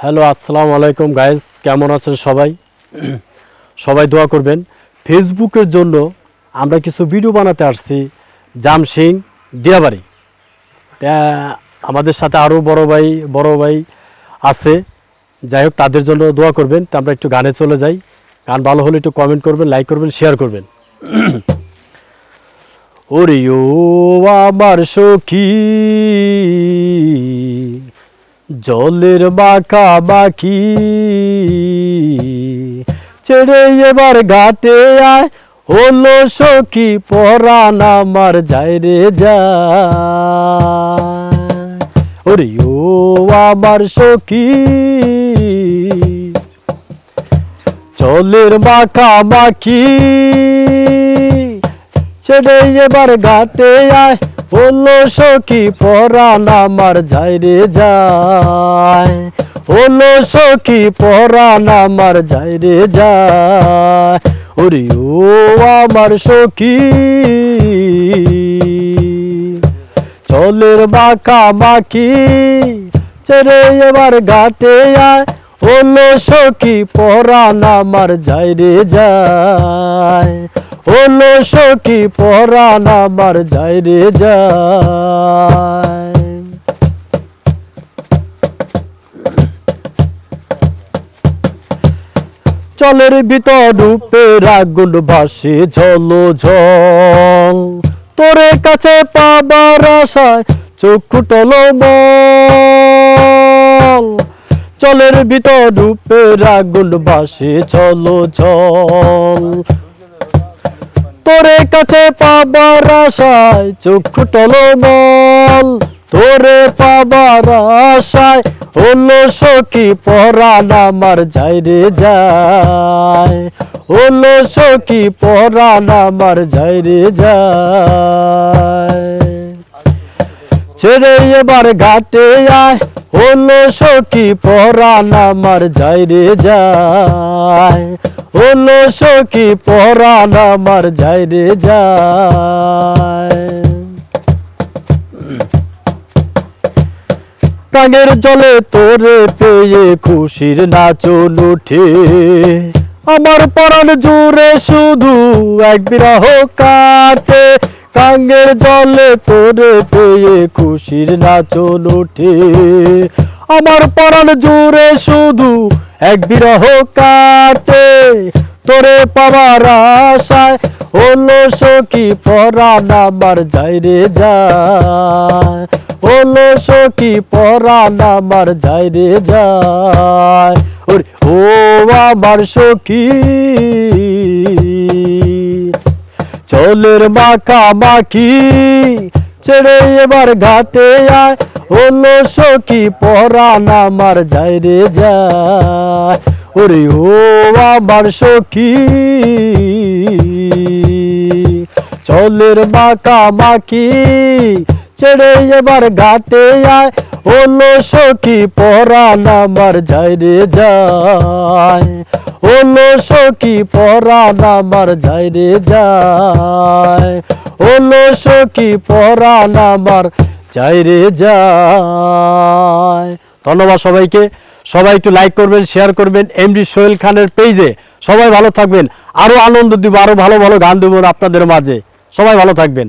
Hello, আসসালামু আলাইকুম guys, কেমন আছেন সবাই? সবাই দোয়া করবেন। ফেসবুকের জন্য আমরা কিছু ভিডিও বানাতে আসছি জামসিং দিয়াবাড়ি। আমাদের সাথে আরও বড় ভাই আছে। যাই হোক, তাদের জন্য দোয়া করবেন। তো আমরা একটু গানে চলে যাই। গান ভালো হলে একটু কমেন্ট করবেন, লাইক করবেন, শেয়ার করবেন। ওরে ও আমার সখী, জলের মাখামাখি ছেড়ে এবার ঘাটে আয়, হলো সখী পরাণ আমার যায় রে যায়। ওরে ও আমার সখী, জলের মাখামাখি ছেড়ে এবার ঘাটে আয়, হলো সখী পরাণ আমার যায় রে যায়। হলো সখী পরাণ আমার যায় রে যায়। ওরে ও আমার সখী, চলের মাখামাখি ছেড়ে এবার ঘাটে আয়, হলো সখী পরাণ আমার যায় রে যায়। হলো সখী পরাণ আমার যায় রে যায়। চলের ভিতর রূপের আগুন ভাসে ঝলো ঝল, তোরে কাছে পাবার আশায় চক্ষু টলমল। চলের ভিতর রূপের আগুন ভাসে ঝলো ঝল, তোরে কাছে পাবার আশায় চক্ষু টলমল। তোরে পাবার আশায় হলো সখী পরাণ আমার যায় রে যায়। হলো সখী পরাণ আমার যায় রে যায়। ছেড়ে এবার ঘাটে আয়, হলো সখী পরাণ আমার যায় রে যায়। হলো সখী পরাণ আমার যায় রে যায়। কাঙের জলে তোরে পেয়ে খুশির নাচন উঠে, আমার পরাণ জুড়ে শুধু এক বিরহ কাটে। কাঙের জলে তোরে পেয়ে খুশির নাচন উঠে, আমার পরাণ জুড়ে শুধু এক বিরহ কাটে। তোরে পাবার আশায় হলো সখী পরাণ আমার যায় রে যায়। হলো সখী পরাণ আমার যায় রে যায়। ওরে ও আমার সখী, চলের মাখামাখি ছেড়ে এবার ঘাটে আয়, হলো সখী পরাণ আমার যায় রে যায়। ওরে ও আমার সখী, চলের মাখামাখি ছেড়ে এবার ঘাটে আয়, হলো সখী পরাণ আমার যায় রে যায়। হলো সখী পরাণ আমার যায় রে যায়। হলো সখী পরাণ আমার যায় রে যায়। ধন্যবাদ সবাইকে। সবাই একটু লাইক করবেন, শেয়ার করবেন এমডি সোহেল খানের পেজে। সবাই ভালো থাকবেন। আরো আনন্দ দিব, আরো ভালো ভালো গান দেব আপনাদের মাঝে। সবাই ভালো থাকবেন।